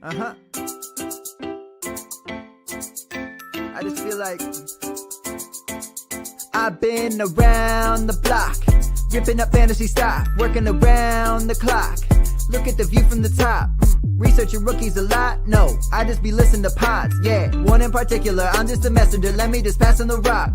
I just feel like I've been around the block, ripping up fantasy stock, working around the clock. Look at the view from the top. Researching rookies a lot? No, I just be listening to pods, yeah. One in particular, I'm just a messenger, let me just pass on the rock.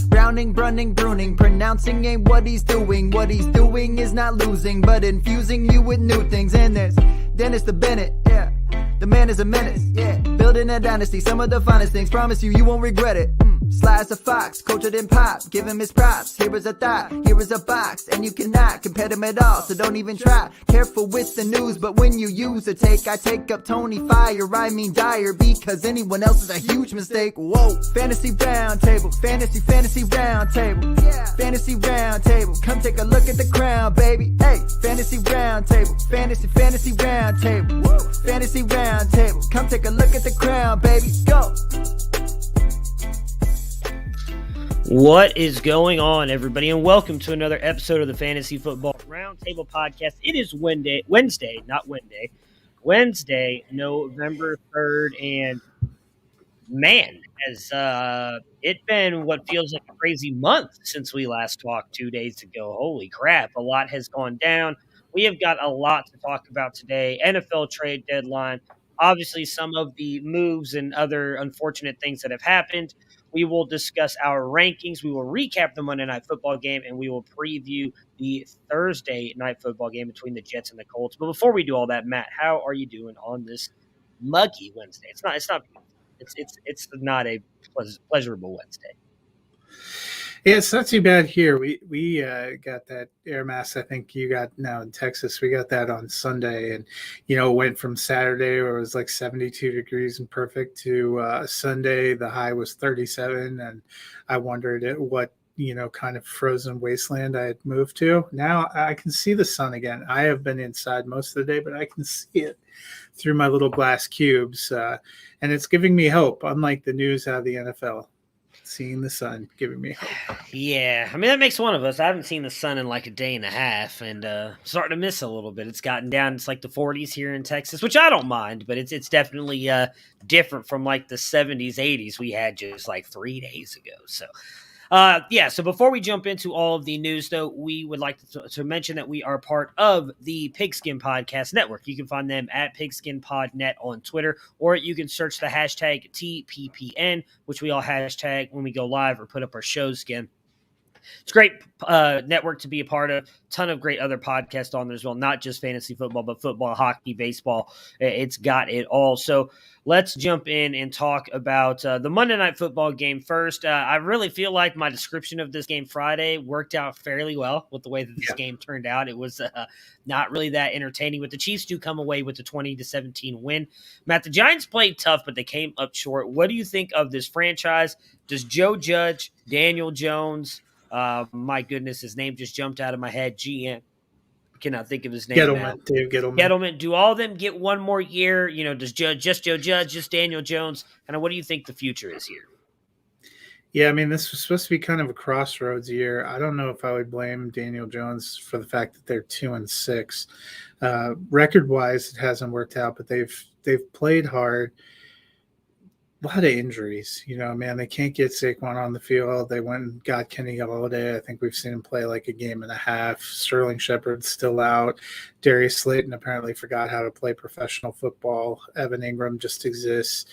Browning, brunning, pruning, pronouncing ain't what he's doing. What he's doing is not losing, but infusing you with new things. And there's Dennis the Bennett, yeah. The man is a menace, yeah. Building a dynasty, some of the finest things. Promise you, you won't regret it. Sly as a fox, cultured in pop. Give him his props. Here is a thought, here is a box, and you cannot compare them at all. So don't even try. Careful with the news, but when you use a take, I take up Tony Fire. I mean Dyer, because anyone else is a huge mistake. Whoa, fantasy round table, fantasy round table, yeah. Fantasy round table. Come take a look at the crown, baby. Hey, fantasy round table, fantasy round table, woo. Fantasy round table. Come take a look at the crown, baby. Go. What is going on, everybody, and welcome to another episode of the Fantasy Football Roundtable Podcast. It is Wednesday, November 3rd, and man, has it been what feels like a crazy month since we last talked 2 days ago. Holy crap, a lot has gone down. We have got a lot to talk about today. NFL trade deadline, obviously some of the moves and other unfortunate things that have happened. We will discuss our rankings. We will recap the Monday Night Football game, and we will preview the Thursday Night Football game between the Jets and the Colts. But before we do all that, Matt, how are you doing on this muggy Wednesday? It's not not a pleasurable Wednesday. Yeah, it's not too bad here. We got that air mass I think you got now in Texas. We got that on Sunday, and it went from Saturday where it was like 72 degrees and perfect to Sunday the high was 37, and I wondered at what kind of frozen wasteland I had moved to. Now I can see the sun again. I have been inside most of the day, but I can see it through my little glass cubes, and it's giving me hope. Unlike the news out of the NFL. Seeing the sun giving me hope. Yeah, I mean, that makes one of us. I haven't seen the sun in like a day and a half, and starting to miss a little bit. It's gotten down. It's like the 40s here in Texas, which I don't mind, but it's definitely different from like the 70s, 80s we had just like 3 days ago. So, so before we jump into all of the news, though, we would like to mention that we are part of the Pigskin Podcast Network. You can find them at PigskinPodNet on Twitter, or you can search the hashtag TPPN, which we all hashtag when we go live or put up our shows again. It's a great network to be a part of. Ton of great other podcasts on there as well, not just fantasy football, but football, hockey, baseball. It's got it all. So let's jump in and talk about the Monday Night Football game first. I really feel like my description of this game Friday worked out fairly well with the way that this game turned out. It was not really that entertaining, but the Chiefs do come away with the 20-17 win. Matt, the Giants played tough, but they came up short. What do you think of this franchise? Does Joe Judge, Daniel Jones, my goodness, his name just jumped out of my head. GM. Cannot think of his name. Dave Gettleman. Do all of them get one more year? Does Joe Judge, just Daniel Jones? Kind of what do you think the future is here? Yeah, I mean, this was supposed to be kind of a crossroads year. I don't know if I would blame Daniel Jones for the fact that they're 2-6. Record-wise, it hasn't worked out, but they've played hard. A lot of injuries, man, they can't get Saquon on the field. They went and got Kenny Golladay. I think we've seen him play like a game and a half. Sterling Shepard's still out. Darius Slayton apparently forgot how to play professional football. Evan Ingram just exists.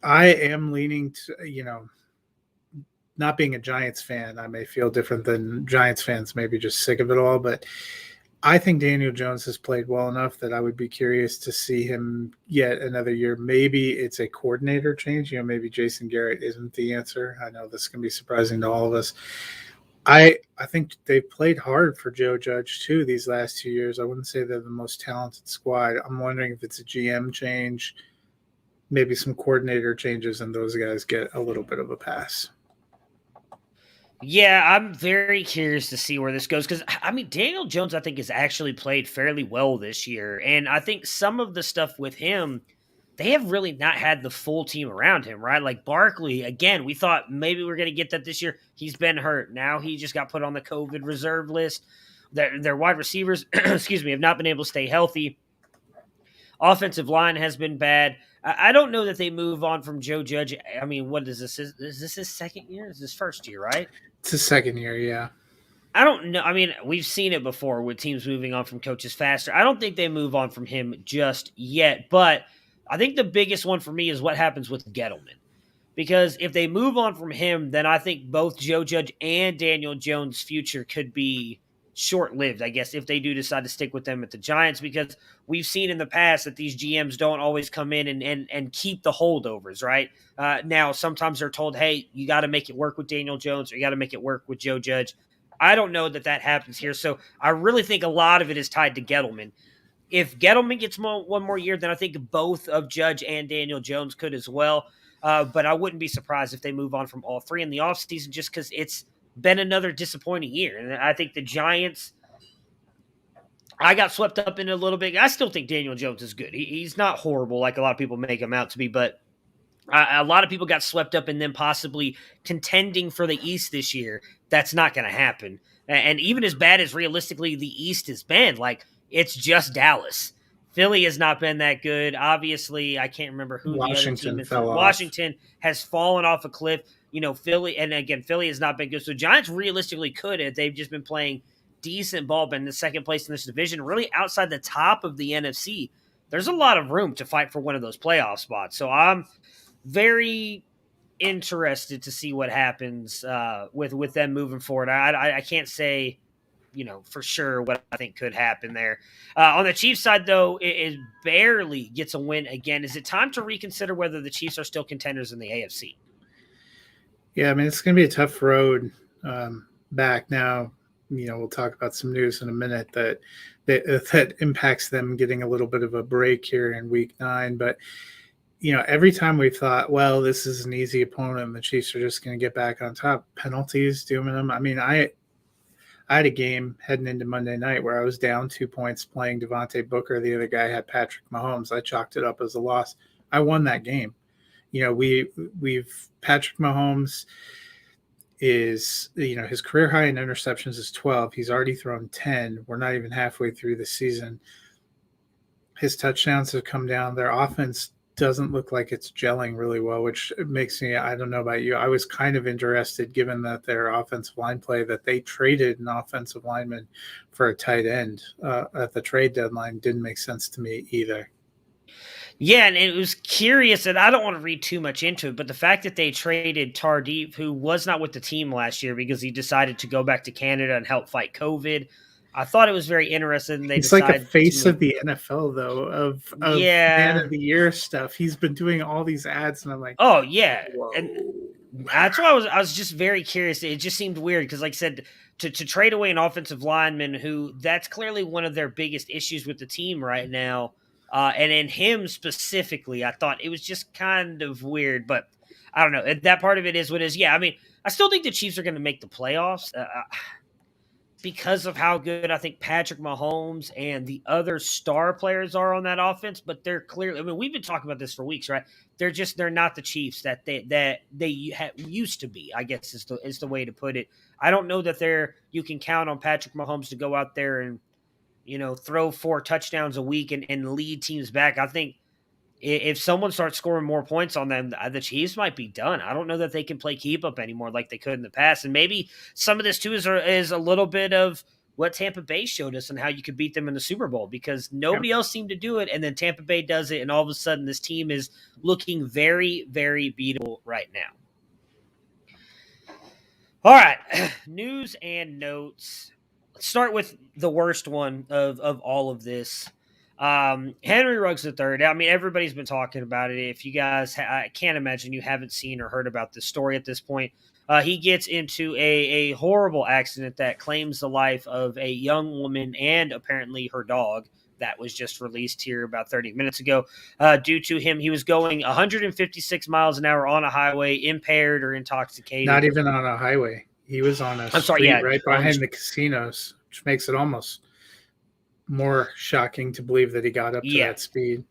I am leaning to, not being a Giants fan, I may feel different than Giants fans, maybe just sick of it all, but I think Daniel Jones has played well enough that I would be curious to see him yet another year. Maybe it's a coordinator change. Maybe Jason Garrett isn't the answer. I know this can be surprising to all of us. I think they've played hard for Joe Judge, too, these last 2 years. I wouldn't say they're the most talented squad. I'm wondering if it's a GM change, maybe some coordinator changes, and those guys get a little bit of a pass. Yeah, I'm very curious to see where this goes because, Daniel Jones, I think, has actually played fairly well this year. And I think some of the stuff with him, they have really not had the full team around him, right? Like Barkley, again, we thought maybe we're going to get that this year. He's been hurt. Now he just got put on the COVID reserve list. Their wide receivers, have not been able to stay healthy. Offensive line has been bad. I don't know that they move on from Joe Judge. I mean, what is this? Is this his second year? Is this first year, right? It's his second year, yeah. I don't know. I mean, we've seen it before with teams moving on from coaches faster. I don't think they move on from him just yet, but I think the biggest one for me is what happens with Gettleman. Because if they move on from him, then I think both Joe Judge and Daniel Jones' future could be short-lived, I guess, if they do decide to stick with them at the Giants, because we've seen in the past that these GMs don't always come in and keep the holdovers, right? Now, sometimes they're told, hey, you got to make it work with Daniel Jones or you got to make it work with Joe Judge. I don't know that happens here, so I really think a lot of it is tied to Gettleman. If Gettleman gets one more year, then I think both of Judge and Daniel Jones could as well. But I wouldn't be surprised if they move on from all three in the offseason just because it's been another disappointing year. And I think the Giants, I got swept up in a little bit. I still think Daniel Jones is good. He's not horrible like a lot of people make him out to be, but a lot of people got swept up in them possibly contending for the East this year. That's not going to happen. And even as bad as realistically the East has been, like, it's just Dallas. Philly has not been that good. Obviously, I can't remember who the other team is. Washington has fallen off a cliff. You know, Philly has not been good. So Giants realistically could if they've just been playing decent ball, been in second place in this division, really outside the top of the NFC. There's a lot of room to fight for one of those playoff spots. So I'm very interested to see what happens with them moving forward. I can't say, for sure what I think could happen there. On the Chiefs side, though, it barely gets a win again. Is it time to reconsider whether the Chiefs are still contenders in the AFC? Yeah, I mean, it's going to be a tough road back now. We'll talk about some news in a minute that impacts them getting a little bit of a break here in Week 9. But, every time we thought, well, this is an easy opponent and the Chiefs are just going to get back on top, penalties dooming them. I mean, I had a game heading into Monday night where I was down 2 points playing Devontae Booker. The other guy had Patrick Mahomes. I chalked it up as a loss. I won that game. Patrick Mahomes is, his career high in interceptions is 12. He's already thrown 10. We're not even halfway through the season. His touchdowns have come down. Their offense doesn't look like it's gelling really well, which makes me, I don't know about you, I was kind of interested, given that their offensive line play, that they traded an offensive lineman for a tight end at the trade deadline. Didn't make sense to me either. Yeah, and it was curious, and I don't want to read too much into it, but the fact that they traded Tardif, who was not with the team last year because he decided to go back to Canada and help fight COVID, I thought it was very interesting. He's like a face of the NFL, though, of Man of the Year stuff. He's been doing all these ads, and I'm like, oh yeah, whoa. And that's why I was just very curious. It just seemed weird because, like I said, to trade away an offensive lineman who that's clearly one of their biggest issues with the team right now, and in him specifically, I thought it was just kind of weird. But I don't know. That part of it is what it is. Yeah, I mean, I still think the Chiefs are going to make the playoffs. Because of how good I think Patrick Mahomes and the other star players are on that offense, but they're clearly, I mean, we've been talking about this for weeks, right? They're not the Chiefs that they used to be, I guess is the way to put it. I don't know that you can count on Patrick Mahomes to go out there and, throw 4 touchdowns a week and lead teams back. I think if someone starts scoring more points on them, the Chiefs might be done. I don't know that they can play keep up anymore like they could in the past. And maybe some of this too is a little bit of what Tampa Bay showed us and how you could beat them in the Super Bowl, because nobody else seemed to do it. And then Tampa Bay does it. And all of a sudden this team is looking very, very beatable right now. All right. News and notes. Let's start with the worst one of all of this. Henry Ruggs III. I mean, everybody's been talking about it. If you guys, I can't imagine you haven't seen or heard about this story at this point. He gets into a horrible accident that claims the life of a young woman and apparently her dog that was just released here about 30 minutes ago. Due to him, he was going 156 miles an hour on a highway, impaired or intoxicated. Not even on a highway. He was on a street right behind the casinos, which makes it almost more shocking to believe that he got up to that speed.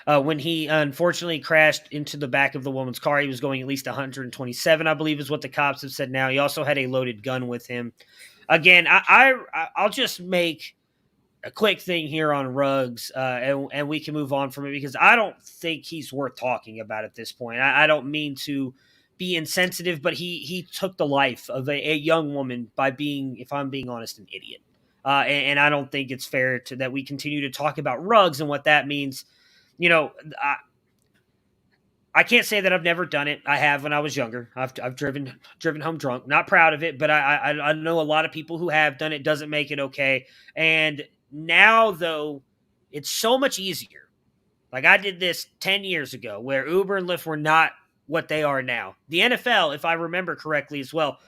When he unfortunately crashed into the back of the woman's car, he was going at least 127, I believe is what the cops have said now. He also had a loaded gun with him. Again, I'll just make a quick thing here on Ruggs, and we can move on from it because I don't think he's worth talking about at this point. I don't mean to be insensitive, but he took the life of a young woman by being, if I'm being honest, an idiot. And I don't think it's fair that we continue to talk about Ruggs and what that means. You know, I can't say that I've never done it. I have when I was younger. I've driven home drunk. Not proud of it, but I know a lot of people who have done it. Doesn't make it okay. And now though, it's so much easier. Like I did this 10 years ago, where Uber and Lyft were not what they are now. The NFL, if I remember correctly as well,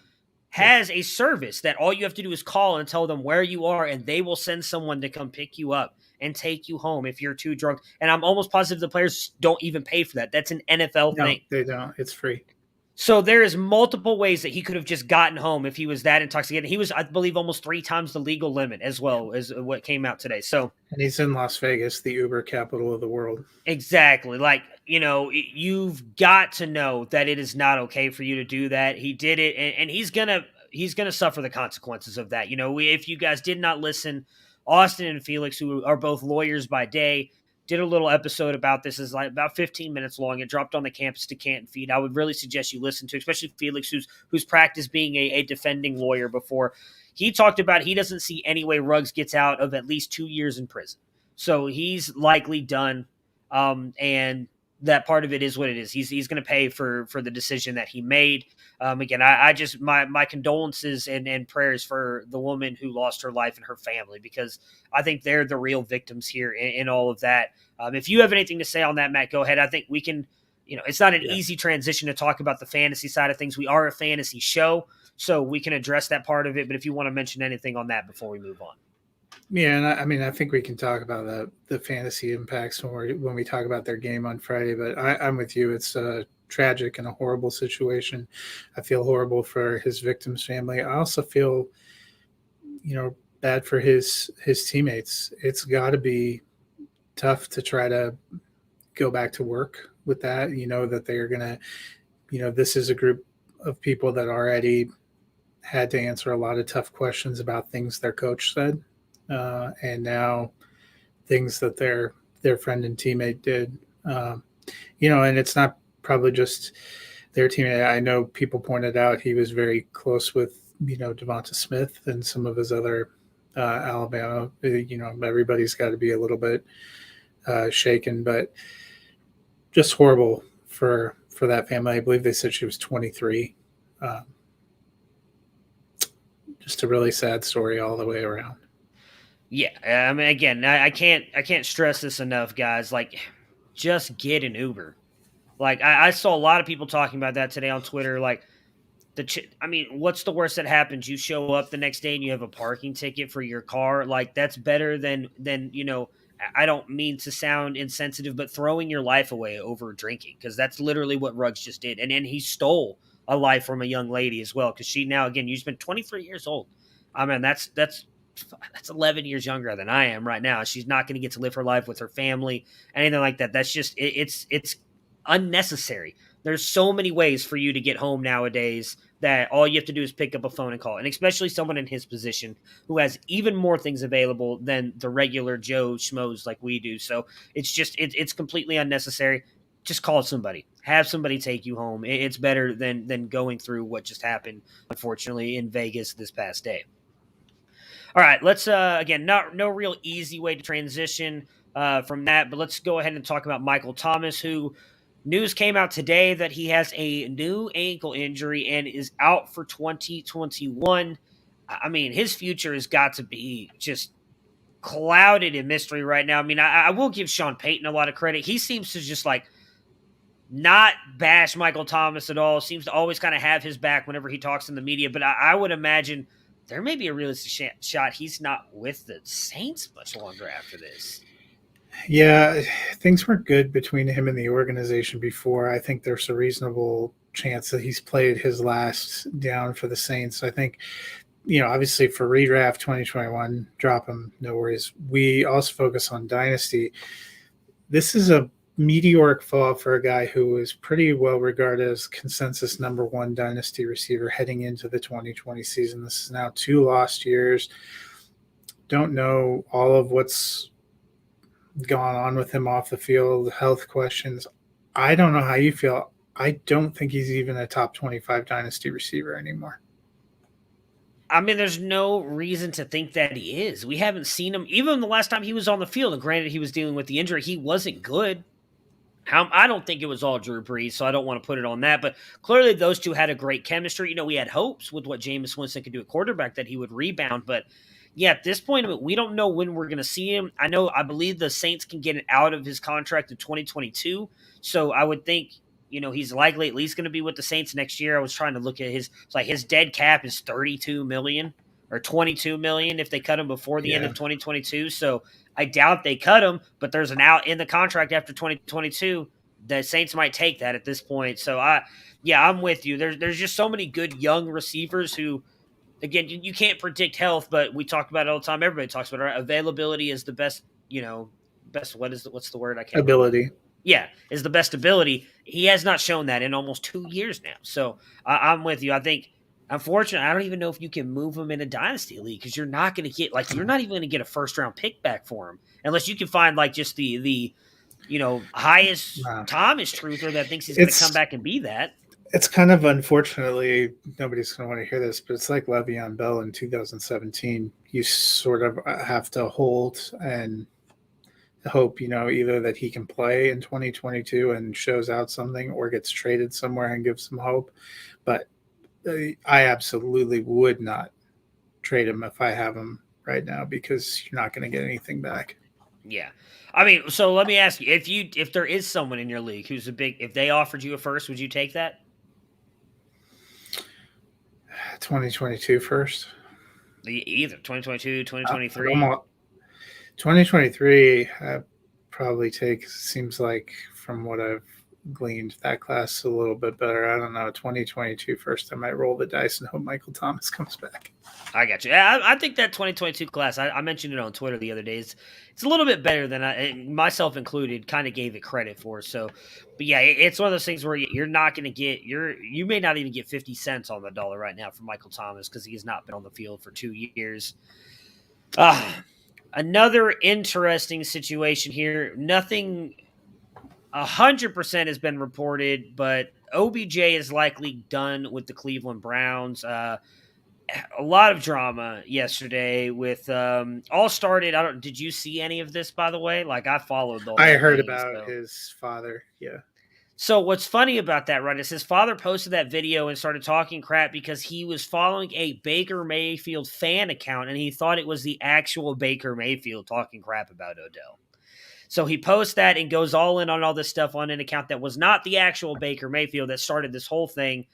has a service that all you have to do is call and tell them where you are, and they will send someone to come pick you up and take you home if you're too drunk. And I'm almost positive the players don't even pay for that. That's an NFL thing. No, they don't. It's free. So there is multiple ways that he could have just gotten home if he was that intoxicated. He was, I believe, almost 3 times the legal limit as well as what came out today. So, and he's in Las Vegas, the Uber capital of the world. Exactly. Like, you've got to know that it is not okay for you to do that. He did it, and he's gonna suffer the consequences of that. If you guys did not listen, Austin and Felix, who are both lawyers by day, did a little episode about this. It's like about 15 minutes long. It dropped on the Campus to Canton feed. I would really suggest you listen to, especially Felix, who's practiced being a defending lawyer before. He talked about he doesn't see any way Ruggs gets out of at least 2 years in prison. So he's likely done, and that part of it is what it is. He's going to pay for the decision that he made. Again, I just my condolences and prayers for the woman who lost her life and her family, because I think they're the real victims here in all of that. If you have anything to say on that, Matt, go ahead. I think we can. It's not an easy transition to talk about the fantasy side of things. We are a fantasy show, so we can address that part of it. But if you want to mention anything on that before we move on. Yeah, and I think we can talk about the fantasy impacts when we talk about their game on Friday. But I'm with you. It's tragic and a horrible situation. I feel horrible for his victim's family. I also feel, bad for his teammates. It's got to be tough to try to go back to work with that. That they're gonna, this is a group of people that already had to answer a lot of tough questions about things their coach said. And now things that their friend and teammate did, and it's not probably just their teammate. I know people pointed out he was very close with, Devonta Smith and some of his other Alabama. Everybody's got to be a little bit shaken, but just horrible for that family. I believe they said she was 23. Just a really sad story all the way around. Yeah, I mean, again, I can't stress this enough, guys. Like, just get an Uber. Like, I saw a lot of people talking about that today on Twitter. Like, what's the worst that happens? You show up the next day and you have a parking ticket for your car. Like, that's better than I don't mean to sound insensitive, but throwing your life away over drinking, because that's literally what Ruggs just did. And then he stole a life from a young lady as well, because she now, again, you've been 23 years old. I mean, that's 11 years younger than I am right now. She's not going to get to live her life with her family, anything like that. That's just, it's unnecessary. There's so many ways for you to get home nowadays that all you have to do is pick up a phone and call. And especially someone in his position who has even more things available than the regular Joe schmoes like we do. So it's just, it's completely unnecessary. Just call somebody, have somebody take you home. It's better than going through what just happened, unfortunately, in Vegas this past day. All right, let's, again, no real easy way to transition from that, but let's go ahead and talk about Michael Thomas, who news came out today that he has a new ankle injury and is out for 2021. I mean, his future has got to be just clouded in mystery right now. I mean, I will give Sean Payton a lot of credit. He seems to just not bash Michael Thomas at all, seems to always kind of have his back whenever he talks in the media, but I would imagine there may be a realistic shot he's not with the Saints much longer after this. Yeah, things weren't good between him and the organization before. I think there's a reasonable chance that he's played his last down for the Saints. I think, obviously for redraft 2021, drop him, no worries. We also focus on Dynasty. This is a meteoric fall for a guy who is pretty well regarded as consensus number one Dynasty receiver heading into the 2020 season. This is now 2 lost years. don't know all of what's gone on with him off the field, health questions. I don't know how you feel. I don't think he's even a top 25 dynasty receiver anymore. I mean, there's no reason to think that he is. We haven't seen him even the last time he was on the field. And granted, he was dealing with the injury. He wasn't good. I don't think it was all Drew Brees, so I don't want to put it on that. But clearly, those two had a great chemistry. You know, we had hopes with what Jameis Winston could do at quarterback that he would rebound. But yeah, at this point, we don't know when we're going to see him. I believe the Saints can get it out of his contract in 2022. So I would think, you know, he's likely at least going to be with the Saints next year. I was trying to look at his dead cap is $32 million or $22 million if they cut him before the end of 2022. So I doubt they cut him, but there's an out in the contract after 2022. The Saints might take that at this point. So I'm with you. There's just so many good young receivers who, again, you can't predict health, but we talk about it all the time. Everybody talks about it. Right? Availability is the best, what's the word? I can't ability. remember. Yeah, is the best ability. He has not shown that in almost 2 years now. So I'm with you. I think, unfortunately, I don't even know if you can move him in a dynasty league because you're not going to get you're not even going to get a first round pick back for him unless you can find just the highest Thomas truther that thinks he's going to come back and be that. It's kind of, unfortunately, nobody's going to want to hear this, but it's like Le'Veon Bell in 2017. You sort of have to hold and hope, either that he can play in 2022 and shows out something or gets traded somewhere and gives some hope. But I absolutely would not trade him if I have him right now because you're not going to get anything back. Yeah. I mean, so let me ask you, if there is someone in your league who's if they offered you a first, would you take that? 2022 first? Either 2022, 2023. 2023, I'd probably take, seems like from what I've gleaned, that class a little bit better. I don't know. 2022 first, I might roll the dice and hope Michael Thomas comes back. I got you. I think that 2022 class, I mentioned it on Twitter the other day. It's a little bit better than I, myself included, kind of gave it credit for. So, but yeah, it's one of those things where you're not going to get, you may not even get 50 cents on the dollar right now for Michael Thomas because he has not been on the field for 2 years. Another interesting situation here. Nothing 100% has been reported, but OBJ is likely done with the Cleveland Browns. A lot of drama yesterday with all started. Did you see any of this, by the way? I followed the whole I heard thing, about his father. Yeah. So what's funny about that, right, is his father posted that video and started talking crap because he was following a Baker Mayfield fan account and he thought it was the actual Baker Mayfield talking crap about Odell. So he posts that and goes all in on all this stuff on an account that was not the actual Baker Mayfield that started this whole thing.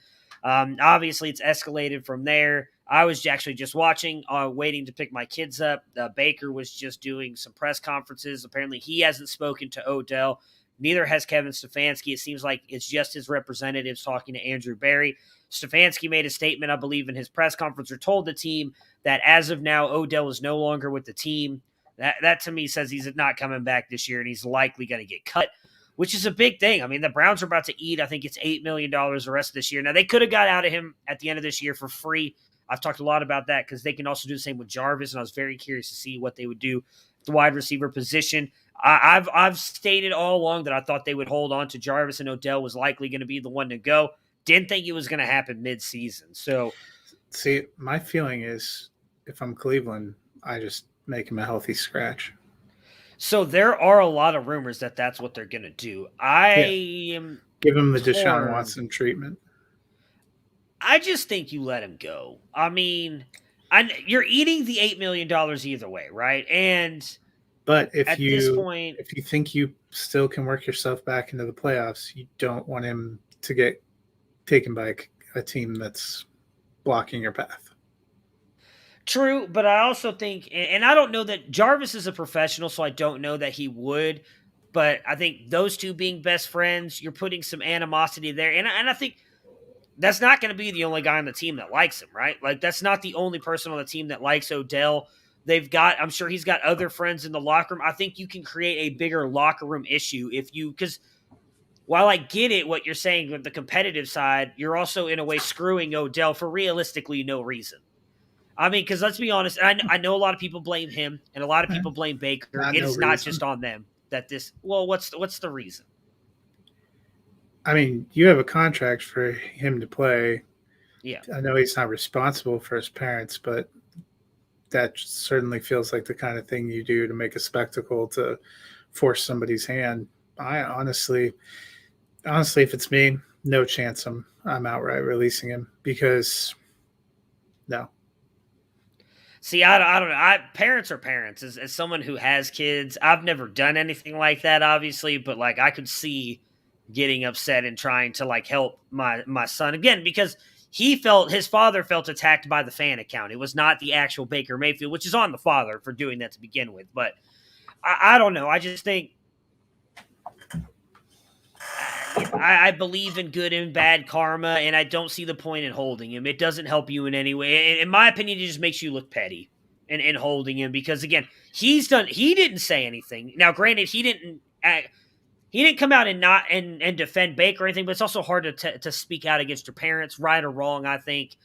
Obviously, it's escalated from there. I was actually just watching, waiting to pick my kids up. Baker was just doing some press conferences. Apparently, he hasn't spoken to Odell. Neither has Kevin Stefanski. It seems like it's just his representatives talking to Andrew Berry. Stefanski made a statement, I believe, in his press conference or told the team that as of now, Odell is no longer with the team. That to me says he's not coming back this year and he's likely going to get cut, which is a big thing. I mean, the Browns are about to eat, I think it's $8 million the rest of this year. Now, they could have got out of him at the end of this year for free. I've talked a lot about that because they can also do the same with Jarvis, and I was very curious to see what they would do at the wide receiver position. I've stated all along that I thought they would hold on to Jarvis and Odell was likely going to be the one to go. Didn't think it was going to happen mid-season. So, see, my feeling is if I'm Cleveland, I just make him a healthy scratch. So there are a lot of rumors that that's what they're going to do. Am give him the Deshaun Watson treatment. I just think you let him go. I mean, you're eating the $8 million either way, right? But if you think you still can work yourself back into the playoffs, you don't want him to get taken by a team that's blocking your path. True, but I also think, and I don't know that Jarvis is a professional, so I don't know that he would, but I think those two being best friends, you're putting some animosity there, and I think that's not going to be the only guy on the team that likes him, right? That's not the only person on the team that likes Odell. I'm sure he's got other friends in the locker room. I think you can create a bigger locker room issue because while I get it, what you're saying with the competitive side, you're also in a way screwing Odell for realistically no reason. I mean, because let's be honest, I know a lot of people blame him and a lot of people blame Baker. Not It no is not reason. just on them that this. Well, what's the reason? I mean, you have a contract for him to play. Yeah. I know he's not responsible for his parents, but that certainly feels like the kind of thing you do to make a spectacle to force somebody's hand. I honestly, if it's me, no chance I'm outright releasing him because no. See, I don't know. Parents are parents. As someone who has kids, I've never done anything like that, obviously, but like I could see getting upset and trying to like help my son again because his father felt attacked by the fan account. It was not the actual Baker Mayfield, which is on the father for doing that to begin with. But I don't know. I just think I believe in good and bad karma, and I don't see the point in holding him. It doesn't help you in any way. In my opinion, it just makes you look petty in holding him because again, he didn't say anything. Now, granted, he didn't come out and not and defend Baker or anything, but it's also hard to speak out against your parents, right or wrong. I think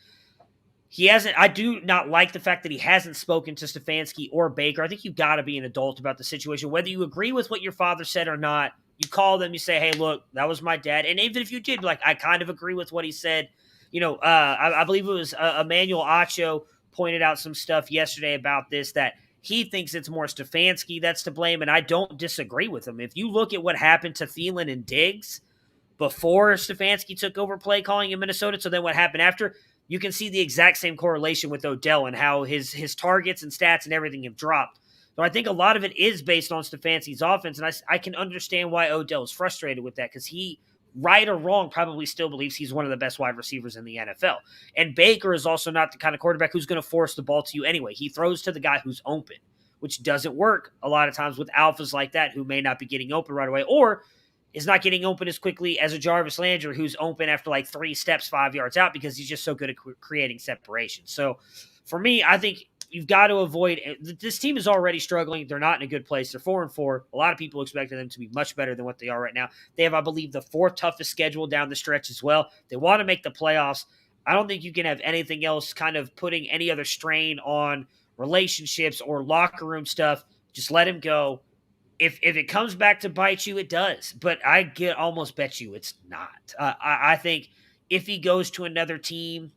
he hasn't. I do not like the fact that he hasn't spoken to Stefanski or Baker. I think you got to be an adult about the situation, whether you agree with what your father said or not. You call them, you say, "Hey, look, that was my dad," and even if you did, like, I kind of agree with what he said. I believe it was Emmanuel Acho pointed out some stuff yesterday about this that he thinks it's more Stefanski that's to blame, and I don't disagree with him. If you look at what happened to Thielen and Diggs before Stefanski took over play calling in Minnesota, so then what happened after, you can see the exact same correlation with Odell and how his targets and stats and everything have dropped. So I think a lot of it is based on Stefanski's offense, and I can understand why Odell is frustrated with that because he, right or wrong, probably still believes he's one of the best wide receivers in the NFL. And Baker is also not the kind of quarterback who's going to force the ball to you anyway. He throws to the guy who's open, which doesn't work a lot of times with alphas like that who may not be getting open right away or is not getting open as quickly as a Jarvis Landry who's open after like 3 steps 5 yards out because he's just so good at creating separation. So for me, I think you've got to avoid – this team is already struggling. They're not in a good place. They're 4-4. A lot of people expected them to be much better than what they are right now. They have, I believe, the 4th toughest schedule down the stretch as well. They want to make the playoffs. I don't think you can have anything else kind of putting any other strain on relationships or locker room stuff. Just let him go. If it comes back to bite you, it does. But I almost bet you it's not. I think if he goes to another team,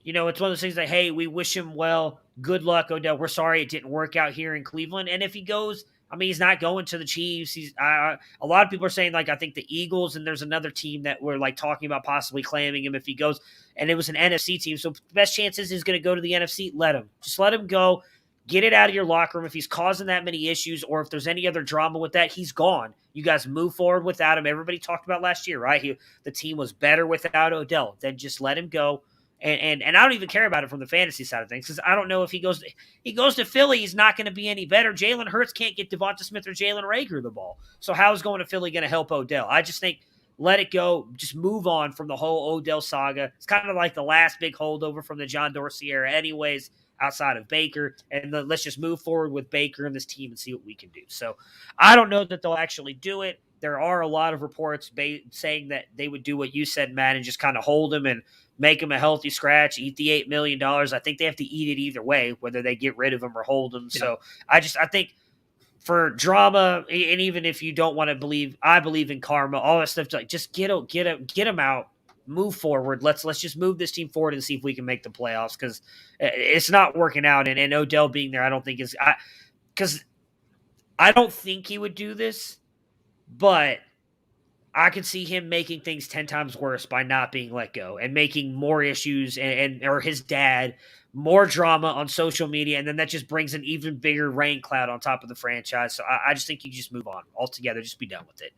it's one of those things like, hey, we wish him well. Good luck, Odell. We're sorry it didn't work out here in Cleveland. And if he goes, I mean, he's not going to the Chiefs. A lot of people are saying, like, I think the Eagles, and there's another team that we're, like, talking about possibly claiming him if he goes. And it was an NFC team. So the best chances he's going to go to the NFC. Let him. Just let him go. Get it out of your locker room. If he's causing that many issues or if there's any other drama with that, he's gone. You guys move forward without him. Everybody talked about last year, right? The team was better without Odell. Then just let him go. And I don't even care about it from the fantasy side of things because I don't know if he goes to Philly, he's not going to be any better. Jalen Hurts can't get Devonta Smith or Jalen Reagor the ball. So how is going to Philly going to help Odell? I just think let it go. Just move on from the whole Odell saga. It's kind of like the last big holdover from the John Dorsey era anyways, outside of Baker. And let's just move forward with Baker and this team and see what we can do. So I don't know that they'll actually do it. There are a lot of reports saying that they would do what you said, Matt, and just kind of hold him and make him a healthy scratch, eat the $8 million. I think they have to eat it either way, whether they get rid of him or hold him. Yeah. So I think for drama, and even if you don't want to believe, I believe in karma, all that stuff, like just get him out, move forward. Let's just move this team forward and see if we can make the playoffs because it's not working out. And Odell being there, I don't think because I don't think he would do this, but I could see him making things 10 times worse by not being let go and making more issues or his dad more drama on social media. And then that just brings an even bigger rain cloud on top of the franchise. So I just think you just move on altogether. Just be done with it.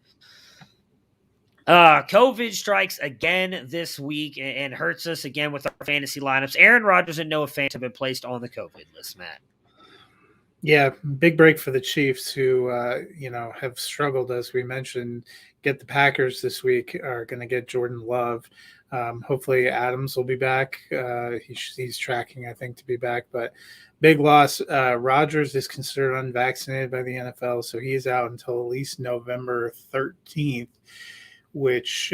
COVID strikes again this week and hurts us again with our fantasy lineups. Aaron Rodgers and Noah Fant have been placed on the COVID list, Matt. Yeah, big break for the Chiefs who, have struggled, as we mentioned. Get the Packers this week are going to get Jordan Love. Hopefully Adams will be back. He's tracking, I think, to be back. But big loss. Rodgers is considered unvaccinated by the NFL, so he is out until at least November 13th, which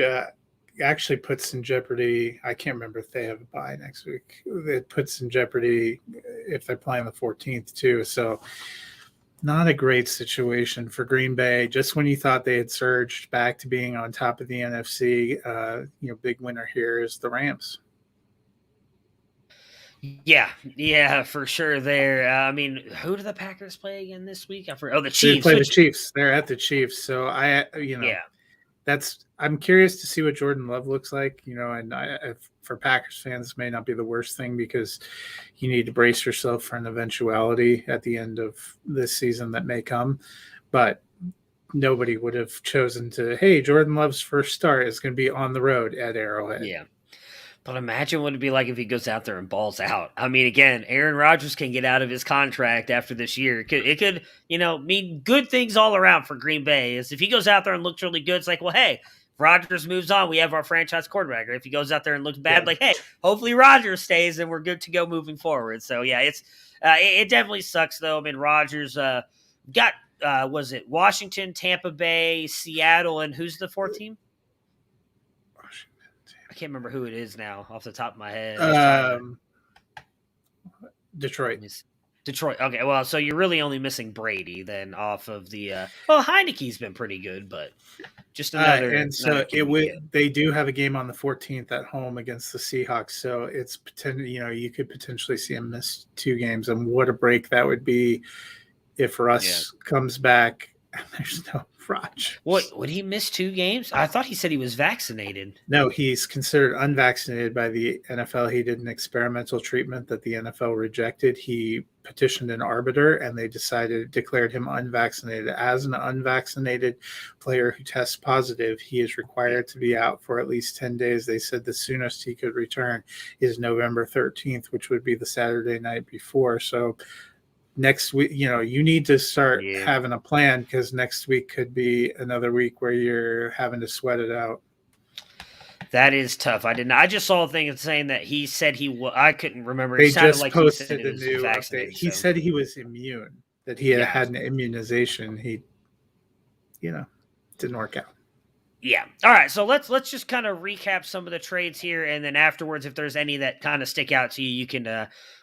actually puts in jeopardy. I can't remember if they have a bye next week. It puts in jeopardy if they're playing the 14th too. So not a great situation for Green Bay. Just when you thought they had surged back to being on top of the NFC, big winner here is the Rams. Yeah, for sure. There. I mean, who do the Packers play again this week? I forgot. Oh, the They Chiefs. play the Chiefs. They're at the Chiefs. So Yeah. I'm curious to see what Jordan Love looks like, and for Packers fans, this may not be the worst thing because you need to brace yourself for an eventuality at the end of this season that may come. But nobody would have chosen to, hey, Jordan Love's first start is going to be on the road at Arrowhead. Yeah. But imagine what it'd be like if he goes out there and balls out. I mean, again, Aaron Rodgers can get out of his contract after this year. It could mean good things all around for Green Bay. Is if he goes out there and looks really good, it's like, well, hey, Rodgers moves on, we have our franchise quarterback. Or if he goes out there and looks bad, like, hey, hopefully Rodgers stays and we're good to go moving forward. So yeah, it definitely sucks though. I mean, Rodgers got was it Washington, Tampa Bay, Seattle, and who's the fourth team? I can't remember who it is now off the top of my head. Detroit. Okay, well, so you're really only missing Brady then off of the. Heineke's been pretty good, but just another. And so they do have a game on the 14th at home against the Seahawks, so it's you could potentially see him miss 2 games, and what a break that would be if Russ comes back and there's no Rodgers. What, would he miss 2 games? I thought he said he was vaccinated. No, he's considered unvaccinated by the NFL. He did an experimental treatment that the NFL rejected. He petitioned an arbiter, and they declared him unvaccinated. As an unvaccinated player who tests positive, he is required to be out for at least 10 days. They said the soonest he could return is November 13th, which would be the Saturday night before. So next week, you need to start having a plan, because next week could be another week where you're having to sweat it out. That is tough. I just saw a thing saying that he said I couldn't remember. They just posted a new update. He said he was immune, that he had an immunization. He, didn't work out. Yeah. All right. So let's just kind of recap some of the trades here, and then afterwards, if there's any that kind of stick out to you,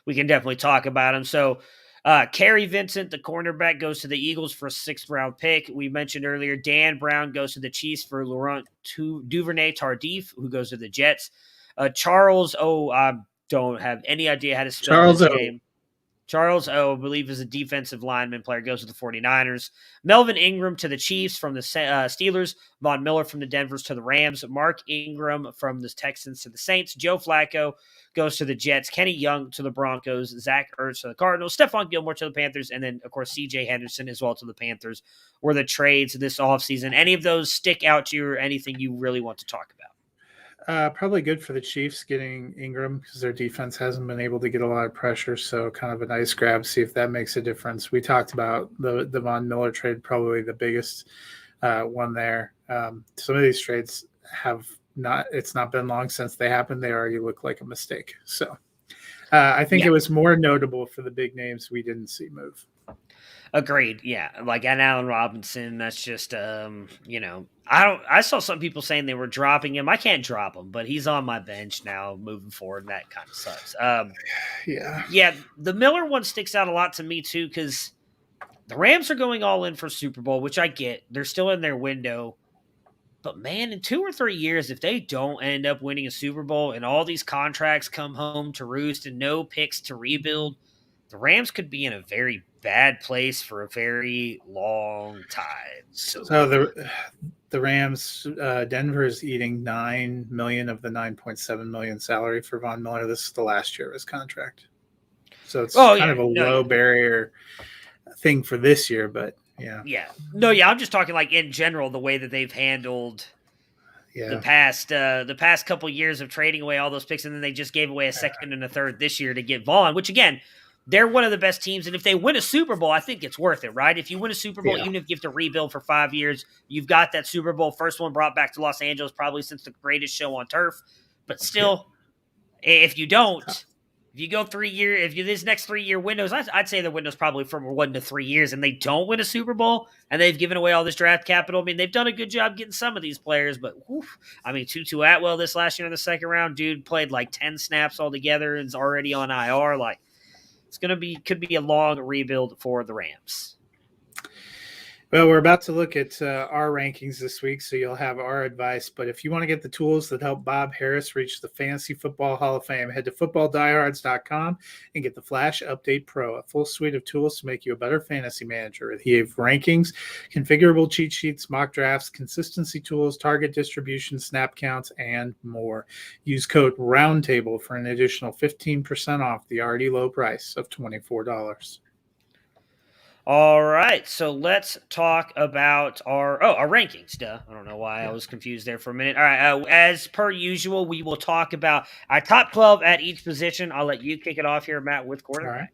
we can definitely talk about them. So. Kerry Vincent, the cornerback, goes to the Eagles for a 6th-round pick. We mentioned earlier, Dan Brown goes to the Chiefs for Laurent Duvernay-Tardif, who goes to the Jets. Charles I don't have any idea how to spell his name. Charles I believe, is a defensive lineman player, goes to the 49ers. Melvin Ingram to the Chiefs from the Steelers. Von Miller from the Denvers to the Rams. Mark Ingram from the Texans to the Saints. Joe Flacco goes to the Jets. Kenny Young to the Broncos. Zach Ertz to the Cardinals. Stephon Gilmore to the Panthers. And then, of course, C.J. Henderson as well to the Panthers were the trades this offseason. Any of those stick out to you, or anything you really want to talk about? Probably good for the Chiefs getting Ingram, because their defense hasn't been able to get a lot of pressure. So kind of a nice grab, see if that makes a difference. We talked about the Von Miller trade, probably the biggest one there. Some of these trades it's not been long since they happened. They already look like a mistake. So I think it was more notable for the big names we didn't see move. Agreed. Yeah. Like an Allen Robinson, that's just, I saw some people saying they were dropping him. I can't drop him, but he's on my bench now moving forward, and that kind of sucks. Yeah. The Miller one sticks out a lot to me too, because the Rams are going all in for Super Bowl, which I get. They're still in their window. But man, in 2 or 3 years, if they don't end up winning a Super Bowl and all these contracts come home to roost and no picks to rebuild, the Rams could be in a very bad place for a very long time. So the Rams, Denver is eating $9 million of the $9.7 million salary for Von Miller. This is the last year of his contract, so it's kind of a low barrier thing for this year. But I'm just talking like in general, the way that they've handled the past couple years of trading away all those picks, and then they just gave away a second and a third this year to get Vaughn, which again, they're one of the best teams, and if they win a Super Bowl, I think it's worth it, right? If you win a Super Bowl, even if you have to rebuild for 5 years, you've got that Super Bowl, first one brought back to Los Angeles, probably since the greatest show on turf. But still, if you don't, If you go 3 year, if you this next 3 year windows, I'd say the window's probably from 1 to 3 years, and they don't win a Super Bowl, and they've given away all this draft capital. I mean, they've done a good job getting some of these players, but whew, I mean, Tutu Atwell this last year in the second round, dude played like 10 snaps altogether and is already on IR. Like, it's could be a long rebuild for the Rams. Well, we're about to look at our rankings this week, so you'll have our advice. But if you want to get the tools that help Bob Harris reach the Fantasy Football Hall of Fame, head to footballdiehards.com and get the Flash Update Pro, a full suite of tools to make you a better fantasy manager. He have rankings, configurable cheat sheets, mock drafts, consistency tools, target distribution, snap counts, and more. Use code ROUNDTABLE for an additional 15% off the already low price of $24. All right, so let's talk about our rankings. Duh, I don't know why I was confused there for a minute. All right, as per usual, we will talk about our top 12 at each position. I'll let you kick it off here, Matt, with quarterback. All right.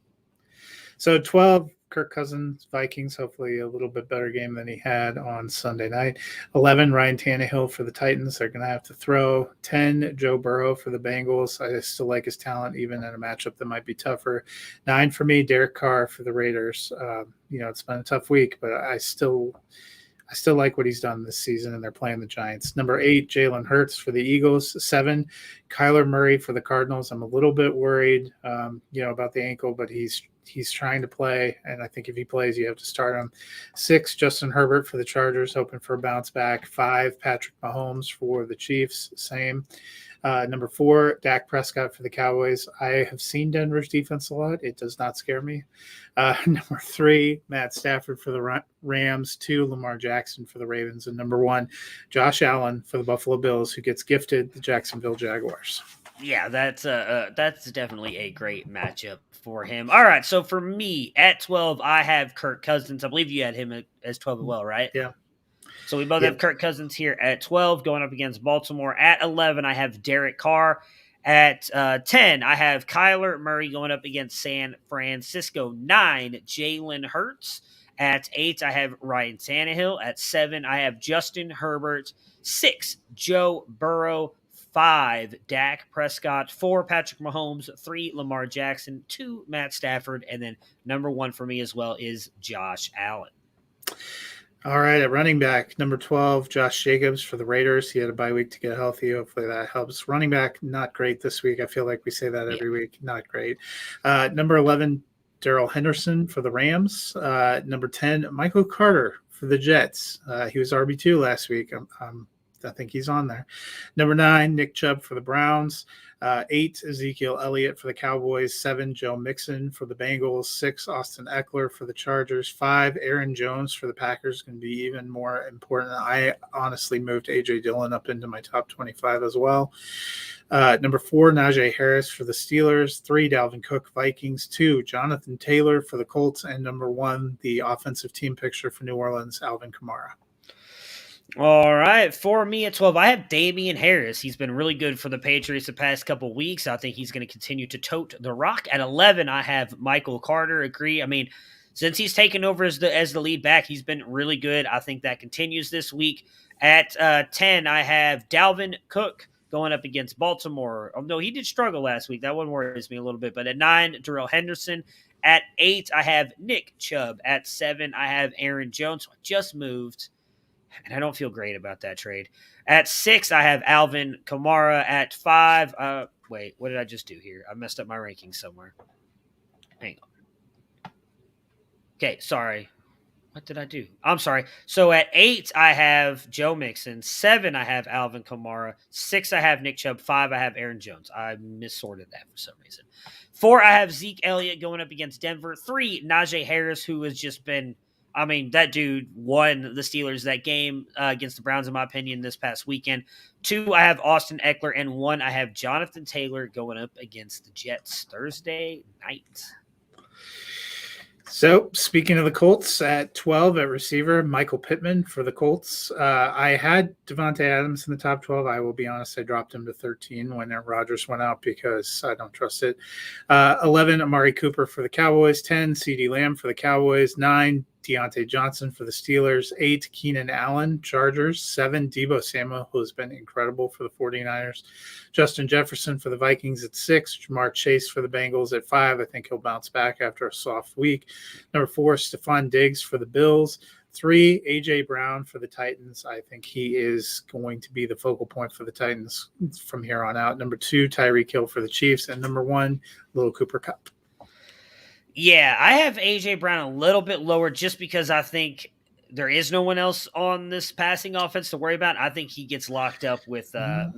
So 12, Kirk Cousins, Vikings, hopefully a little bit better game than he had on Sunday night. 11, Ryan Tannehill for the Titans. They're going to have to throw. 10, Joe Burrow for the Bengals. I still like his talent, even in a matchup that might be tougher. 9 for me, Derek Carr for the Raiders. It's been a tough week, but I still like what he's done this season, and they're playing the Giants. Number 8, Jalen Hurts for the Eagles. 7, Kyler Murray for the Cardinals. I'm a little bit worried, about the ankle, but he's trying to play, and I think if he plays, you have to start him. 6, Justin Herbert for the Chargers, hoping for a bounce back. 5, Patrick Mahomes for the Chiefs, same. Number 4, Dak Prescott for the Cowboys. I have seen Denver's defense a lot. It does not scare me. Number 3, Matt Stafford for the Rams. 2, Lamar Jackson for the Ravens. And number 1, Josh Allen for the Buffalo Bills, who gets gifted the Jacksonville Jaguars. Yeah, that's definitely a great matchup for him. All right, so for me at 12, I have Kirk Cousins. I believe you had him as 12 as well, right? Yeah. So we both have Kirk Cousins here at 12, going up against Baltimore. At 11, I have Derek Carr. At 10, I have Kyler Murray going up against San Francisco. 9, Jalen Hurts. At 8, I have Ryan Tannehill. At 7, I have Justin Herbert. 6, Joe Burrow. 5, Dak Prescott. 4, Patrick Mahomes. 3, Lamar Jackson. 2, Matt Stafford. And then number 1 for me as well is Josh Allen. All right, at running back, number 12, Josh Jacobs for the Raiders. He had a bye week to get healthy. Hopefully that helps. Running back, not great this week. I feel like we say that every week. Not great. Number 11, Darrell Henderson for the Rams. Number 10, Michael Carter for the Jets. He was RB2 last week. I think he's on there. Number 9, Nick Chubb for the Browns. 8, Ezekiel Elliott for the Cowboys. 7, Joe Mixon for the Bengals. 6, Austin Eckler for the Chargers. 5, Aaron Jones for the Packers. Going to be even more important. I honestly moved A.J. Dillon up into my top 25 as well. Number 4, Najee Harris for the Steelers. 3, Dalvin Cook, Vikings. 2, Jonathan Taylor for the Colts. And number 1, the offensive team picture for New Orleans, Alvin Kamara. All right, for me at 12, I have Damian Harris. He's been really good for the Patriots the past couple weeks. I think he's going to continue to tote the rock. At 11, I have Michael Carter. Agree. I mean, since he's taken over as the lead back, he's been really good. I think that continues this week. At 10, I have Dalvin Cook going up against Baltimore. Oh, no, he did struggle last week. That one worries me a little bit. But at 9, Darrell Henderson. At 8, I have Nick Chubb. At 7, I have Aaron Jones. So I just moved, and I don't feel great about that trade. At 6, I have Alvin Kamara. At 5, wait, what did I just do here? I messed up my rankings somewhere. Hang on. Okay, sorry. What did I do? I'm sorry. So at 8, I have Joe Mixon. 7, I have Alvin Kamara. 6, I have Nick Chubb. 5, I have Aaron Jones. I missorted that for some reason. 4, I have Zeke Elliott going up against Denver. 3, Najee Harris, who has just been – I mean, that dude won the Steelers that game against the Browns, in my opinion, this past weekend. 2, I have Austin Eckler. And 1, I have Jonathan Taylor going up against the Jets Thursday night. So, speaking of the Colts, at 12 at receiver, Michael Pittman for the Colts. I had Devontae Adams in the top 12. I will be honest, I dropped him to 13 when Rodgers went out because I don't trust it. 11, Amari Cooper for the Cowboys. 10, CeeDee Lamb for the Cowboys. 9, Deontay Johnson for the Steelers. 8, Keenan Allen, Chargers. 7, Deebo Samuel, who has been incredible for the 49ers. Justin Jefferson for the Vikings at 6. Jamar Chase for the Bengals at 5. I think he'll bounce back after a soft week. Number 4, Stephon Diggs for the Bills. 3, A.J. Brown for the Titans. I think he is going to be the focal point for the Titans from here on out. Number 2, Tyreek Hill for the Chiefs. And number 1, Little Cooper Kupp. Yeah, I have A.J. Brown a little bit lower just because I think there is no one else on this passing offense to worry about. I think he gets locked up with Ramsey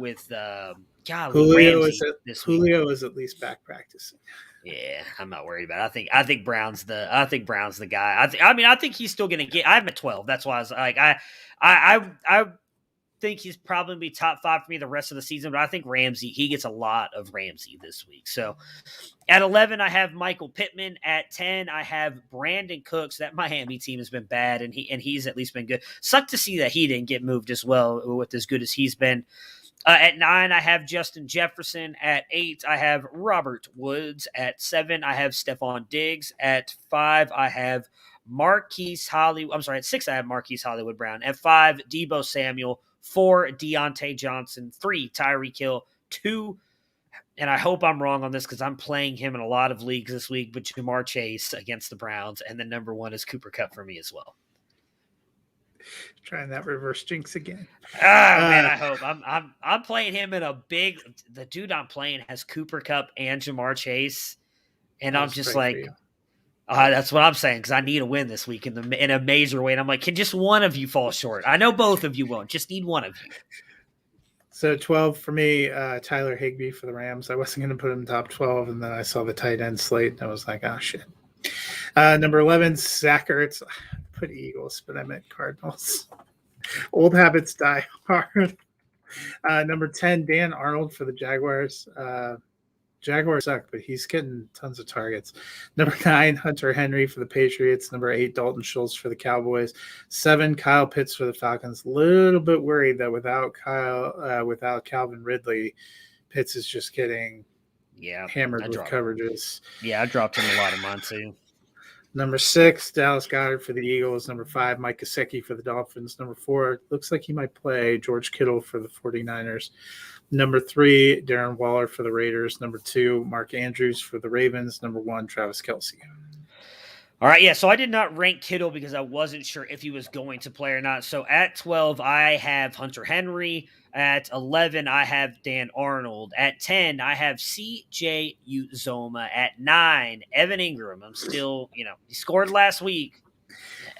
this week. Julio is at least back practicing. Yeah, I'm not worried about it. I think Brown's the guy. I think he's still going to get. I have him at 12. That's why I was like, I think he's probably going to be top 5 for me the rest of the season. But I think he gets a lot of Ramsey this week. So at 11, I have Michael Pittman. At 10, I have Brandon Cooks. That Miami team has been bad, and he's at least been good. Sucked to see that he didn't get moved as well with as good as he's been. At 9, I have Justin Jefferson. At 8, I have Robert Woods. At 7, I have Stephon Diggs. At 5, I have Marquise Hollywood. I'm sorry, at 6, I have Marquise Hollywood Brown. At 5, Deebo Samuel. 4, Deontay Johnson. 3, Tyreek Hill. 2, and I hope I'm wrong on this because I'm playing him in a lot of leagues this week, but Jamar Chase against the Browns. And then number 1 is Cooper Kupp for me as well. Trying that reverse jinx again. Man, I hope I'm playing him in a big. The dude I'm playing has Cooper Kupp and Jamar Chase, and I'm just like, that's what I'm saying because I need a win this week in a major way. And I'm like, can just one of you fall short? I know both of you won't. Just need one of you. So 12 for me, Tyler Higbee for the Rams. I wasn't going to put him top 12, and then I saw the tight end slate, and I was like, oh shit. Number 11, Zach Ertz. Put Eagles, but I meant Cardinals. Old habits die hard. Number 10, Dan Arnold for the Jaguars. Jaguars suck, but he's getting tons of targets. Number 9, Hunter Henry for the Patriots. Number 8, Dalton Schultz for the Cowboys. 7, Kyle Pitts for the Falcons. Little bit worried that without Calvin Ridley, Pitts is just getting hammered with coverages. Yeah, I dropped him a lot of mine too. Number 6, Dallas Goedert for the Eagles. Number 5, Mike Gesicki for the Dolphins. Number 4, looks like he might play George Kittle for the 49ers. Number 3, Darren Waller for the Raiders. Number 2, Mark Andrews for the Ravens. Number 1, Travis Kelce. All right, yeah, so I did not rank Kittle because I wasn't sure if he was going to play or not. So at 12, I have Hunter Henry. At 11, I have Dan Arnold. At 10, I have CJ Uzoma. At 9, Evan Ingram. I'm still, he scored last week.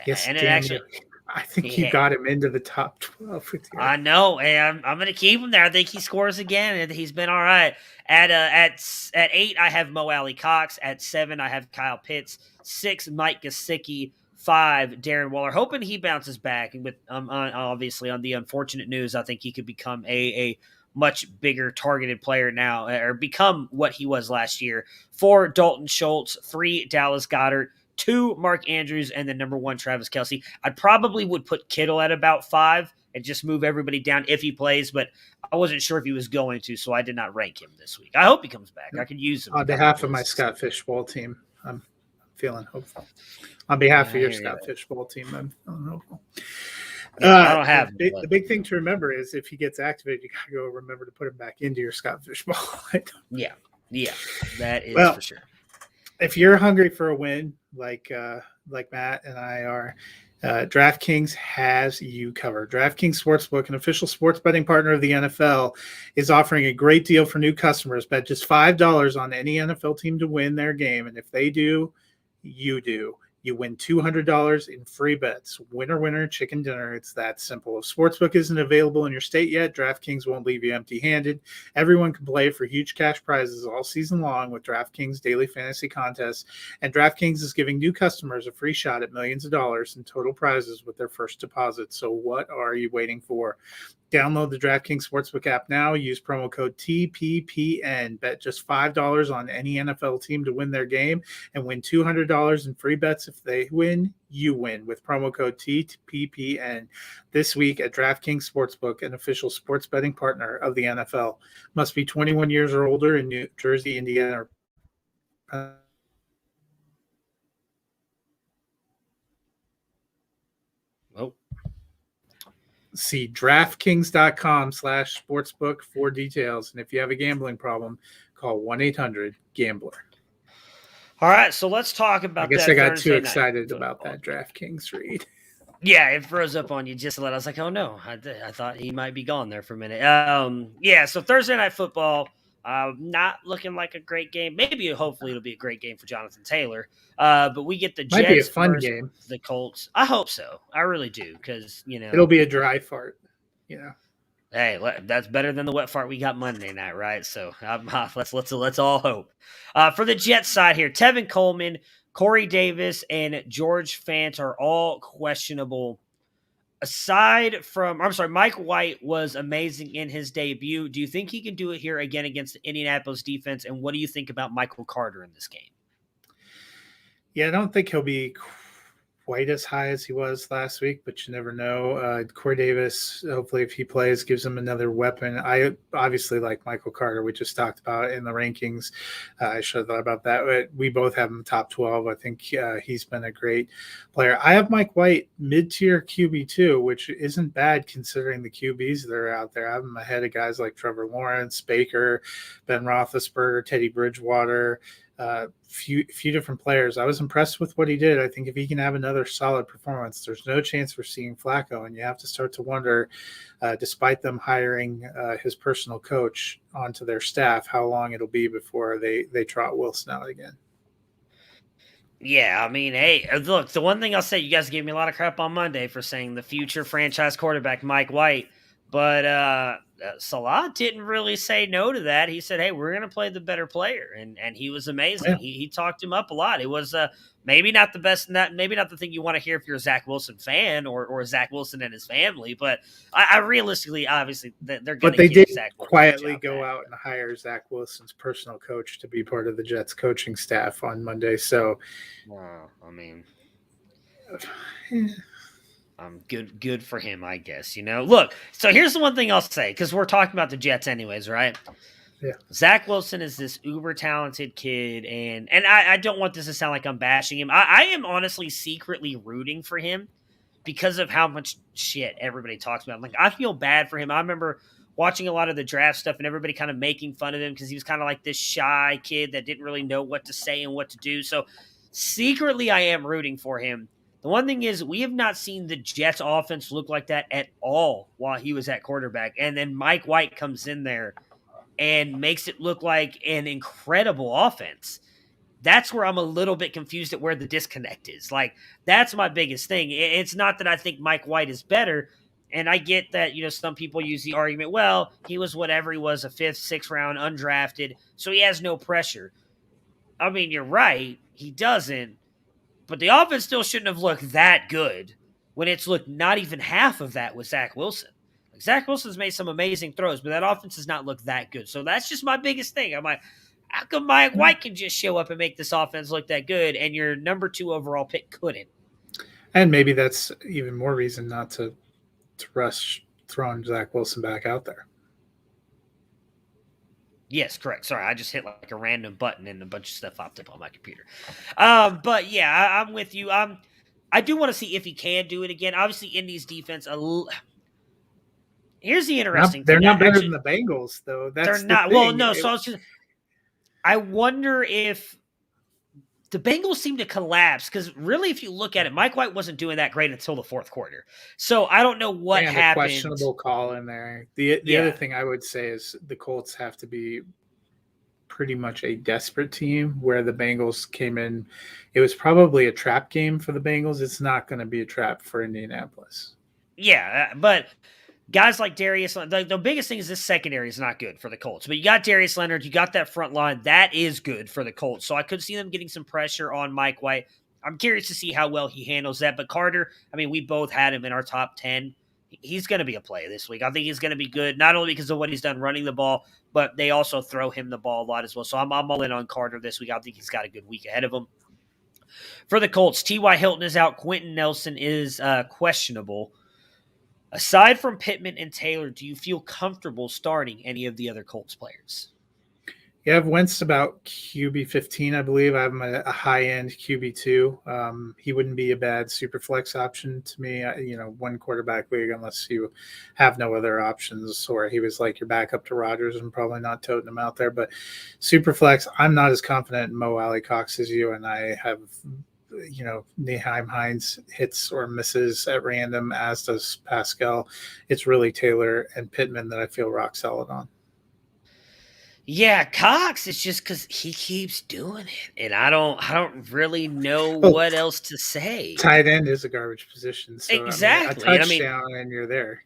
Yes, and it actually, I think you got him into the top 12 with you. I know, and I'm going to keep him there. I think he scores again, and he's been all right. At 8, I have Mo Alley Cox. At 7, I have Kyle Pitts. 6, Mike Gesicki. 5, Darren Waller. Hoping he bounces back, and with obviously on the unfortunate news, I think he could become a much bigger targeted player now, or become what he was last year. 4, Dalton Schultz. 3, Dallas Goedert. 2, Mark Andrews, and then number 1, Travis Kelce. I probably would put Kittle at about 5 and just move everybody down if he plays, but I wasn't sure if he was going to, so I did not rank him this week. I hope he comes back. I could use him. On behalf of my Scott Fishbowl team, I'm feeling hopeful. On behalf of your Scott Fishbowl team, I'm feeling hopeful. I don't have the big thing to remember is if he gets activated, you gotta go remember to put him back into your Scott Fishbowl. Yeah, that is for sure. If you're hungry for a win, like Matt and I are, DraftKings has you covered. DraftKings Sportsbook, an official sports betting partner of the NFL, is offering a great deal for new customers. Bet just $5 on any NFL team to win their game, and if they do, you do. You win $200 in free bets. Winner, winner, chicken dinner. It's that simple. If Sportsbook isn't available in your state yet, DraftKings won't leave you empty-handed. Everyone can play for huge cash prizes all season long with DraftKings daily fantasy contests. And DraftKings is giving new customers a free shot at millions of dollars in total prizes with their first deposit. So what are you waiting for? Download the DraftKings Sportsbook app now. Use promo code TPPN. Bet just $5 on any NFL team to win their game and win $200 in free bets. If they win, you win with promo code TPPN. This week at DraftKings Sportsbook, an official sports betting partner of the NFL. Must be 21 years or older in New Jersey, Indiana, See DraftKings.com/sportsbook for details. And if you have a gambling problem, call 1-800-GAMBLER. All right, so let's talk I about guess I that got too Thursday night excited about football that game. DraftKings read. Yeah, it froze up on you just a little. I was like, oh no, I thought he might be gone there for a minute. Yeah, so Thursday night football, not looking like a great game. Maybe, hopefully, it'll be a great game for Jonathan Taylor. But we get the Might be a Jets fun versus game. the Colts. I hope so. I really do, because It'll be a dry fart, hey, that's better than the wet fart we got Monday night, right? So let's all hope. For the Jets side here, Tevin Coleman, Corey Davis, and George Fant are all questionable. Aside from, I'm sorry, Mike White was amazing in his debut. Do you think he can do it here again against the Indianapolis defense? And what do you think about Michael Carter in this game? Yeah, I don't think he'll be quite as high as he was last week, but you never know. Corey Davis, hopefully, if he plays, gives him another weapon. I obviously like Michael Carter. We just talked about in the rankings. I should have thought about that. But we both have him top 12. I think he's been a great player. I have Mike White mid-tier QB2, which isn't bad considering the QBs that are out there. I have him ahead of guys like Trevor Lawrence, Baker, Ben Roethlisberger, Teddy Bridgewater. Few different players. I was impressed with what he did. I think if he can have another solid performance, there's no chance for seeing Flacco, and you have to start to wonder, despite them hiring his personal coach onto their staff, how long it'll be before they trot Wilson out again. Yeah, I mean, hey, look, the one thing I'll say, you guys gave me a lot of crap on Monday for saying the future franchise quarterback, Mike White, but Salah didn't really say no to that. He said, hey, we're going to play the better player, and he was amazing. Yeah. He talked him up a lot. It was maybe not the best, maybe not the thing you want to hear if you're a Zach Wilson fan or Zach Wilson and his family, but I realistically, obviously, they're going to But they give did Zach Wilson quietly a job go back. out and hire Zach Wilson's personal coach to be part of the Jets coaching staff on Monday. So, I mean, good for him, I guess. Look, so here's the one thing I'll say, because we're talking about the Jets anyways, right? Yeah. Zach Wilson is this uber talented kid, and I don't want this to sound like I'm bashing him. I am honestly secretly rooting for him because of how much shit everybody talks about. Like, I feel bad for him. I remember watching a lot of the draft stuff and everybody kind of making fun of him because he was kind of like this shy kid that didn't really know what to say and what to do. So secretly, I am rooting for him. The one thing is, we have not seen the Jets offense look like that at all while he was at quarterback. And then Mike White comes in there and makes it look like an incredible offense. That's where I'm a little bit confused at where the disconnect is. Like, that's my biggest thing. It's not that I think Mike White is better. And I get that, some people use the argument, well, he was whatever he was, a 5th, 6th round, undrafted, so he has no pressure. I mean, you're right. He doesn't. But the offense still shouldn't have looked that good when it's looked not even half of that with Zach Wilson. Like, Zach Wilson's made some amazing throws, but that offense does not look that good. So that's just my biggest thing. I'm like, how come Mike White can just show up and make this offense look that good, and your number 2 overall pick couldn't? And maybe that's even more reason not to rush throwing Zach Wilson back out there. Yes, correct. Sorry, I just hit like a random button and a bunch of stuff popped up on my computer. But yeah, I'm with you. I do want to see if he can do it again. Obviously, Indy's defense. Here's the interesting thing. They're not better than Actually, the Bengals, though. That's they're not. Well, no. So I wonder if the Bengals seem to collapse because really, if you look at it, Mike White wasn't doing that great until the 4th quarter. So I don't know what happened. A questionable call in there. The other thing I would say is the Colts have to be pretty much a desperate team, where the Bengals came in. It was probably a trap game for the Bengals. It's not going to be a trap for Indianapolis. Yeah, but guys like Darius, the biggest thing is this secondary is not good for the Colts. But you got Darius Leonard, you got that front line. That is good for the Colts. So I could see them getting some pressure on Mike White. I'm curious to see how well he handles that. But Carter, I mean, we both had him in our top 10. He's going to be a play this week. I think he's going to be good, not only because of what he's done running the ball, but they also throw him the ball a lot as well. So I'm all in on Carter this week. I think he's got a good week ahead of him. For the Colts, T.Y. Hilton is out. Quentin Nelson is questionable. Aside from Pittman and Taylor, do you feel comfortable starting any of the other Colts players? Yeah, I've Wentz about QB 15, I believe. I have him at a high end QB 2. He wouldn't be a bad super flex option to me. One quarterback league, unless you have no other options, or he was like your backup to Rodgers and probably not toting him out there. But super flex, I'm not as confident in Mo Alley Cox as you, and I have Nyheim Hines hits or misses at random, as does Pascal. It's really Taylor and Pittman that I feel rock solid on. Yeah, Cox is just because he keeps doing it, and I don't really know Oh, what else to say. tight end is a garbage position. So, I mean, a Exactly, and I mean touchdown and you're there.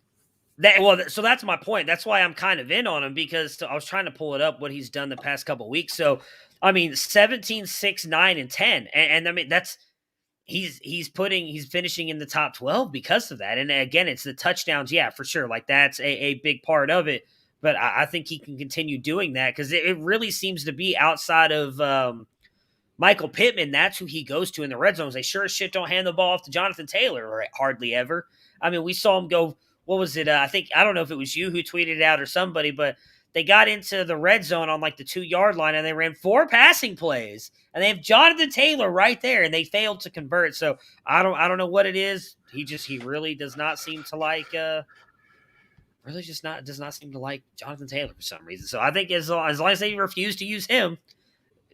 so that's my point. That's why I'm kind of in on him because I was trying to pull it up what he's done the past couple weeks. So, I mean, 17, 6, 9, and 10, and I mean that's he's finishing in the top 12 because of that. And again, it's the touchdowns, yeah, for sure. Like that's a big part of it. But I think he can continue doing that because it really seems to be outside of Michael Pittman. That's who he goes to in the red zones. They sure as shit don't hand the ball off to Jonathan Taylor, or hardly ever. I mean, we saw him go. What was it? I don't know if it was you who tweeted it out or somebody, but they got into the red zone on like the 2 yard line and they ran 4 passing plays and they have Jonathan Taylor right there and they failed to convert. So I don't know what it is. He really does not seem to like really just not does not seem to like Jonathan Taylor for some reason. So I think as long as they refuse to use him,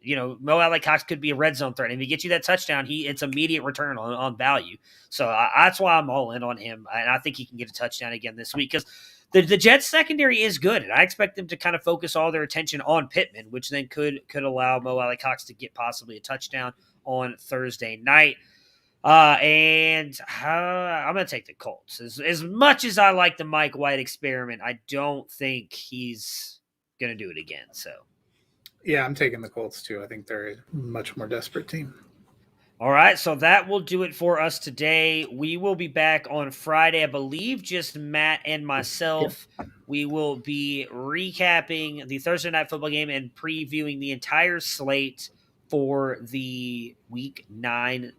Mo Alley Cox could be a red zone threat. And if he gets you that touchdown, it's immediate return on value. So that's why I'm all in on him. And I think he can get a touchdown again this week because the Jets secondary is good. And I expect them to kind of focus all their attention on Pittman, which then could allow Mo Alley Cox to get possibly a touchdown on Thursday night. I'm going to take the Colts. As much as I like the Mike White experiment, I don't think he's going to do it again. So. Yeah, I'm taking the Colts too. I think they're a much more desperate team. All right, so that will do it for us today. We will be back on Friday, I believe, just Matt and myself. We will be recapping the Thursday night football game and previewing the entire slate for the week 9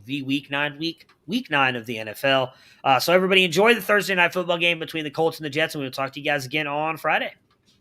week 9 of the NFL. So everybody enjoy the Thursday night football game between the Colts and the Jets, and we'll talk to you guys again on Friday.